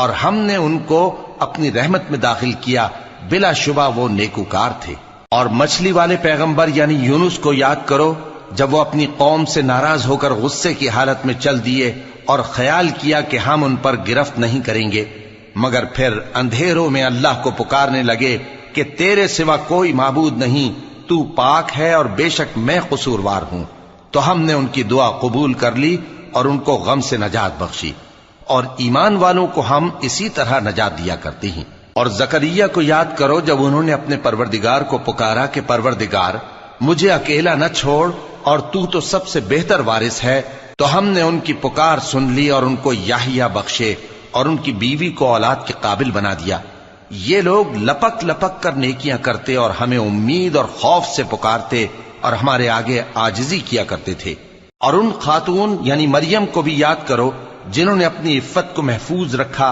اور ہم نے ان کو اپنی رحمت میں داخل کیا، بلا شبہ وہ نیکوکار تھے۔ اور مچھلی والے پیغمبر یعنی یونس کو یاد کرو، جب وہ اپنی قوم سے ناراض ہو کر غصے کی حالت میں چل دیے اور خیال کیا کہ ہم ان پر گرفت نہیں کریں گے، مگر پھر اندھیروں میں اللہ کو پکارنے لگے کہ تیرے سوا کوئی معبود نہیں، تو پاک ہے اور بے شک میں قصوروار ہوں۔ تو ہم نے ان کی دعا قبول کر لی اور ان کو غم سے نجات بخشی، اور ایمان والوں کو ہم اسی طرح نجات دیا کرتے ہیں۔ اور زکریا کو یاد کرو جب انہوں نے اپنے پروردگار کو پکارا کہ پروردگار مجھے اکیلا نہ چھوڑ اور تو سب سے بہتر وارث ہے، تو ہم نے ان کی پکار سن لی اور ان کو یحییٰ بخشے اور ان کی بیوی کو اولاد کے قابل بنا دیا۔ یہ لوگ لپک لپک کر نیکیاں کرتے اور ہمیں امید اور خوف سے پکارتے اور ہمارے آگے عاجزی کیا کرتے تھے۔ اور ان خاتون یعنی مریم کو بھی یاد کرو جنہوں نے اپنی عفت کو محفوظ رکھا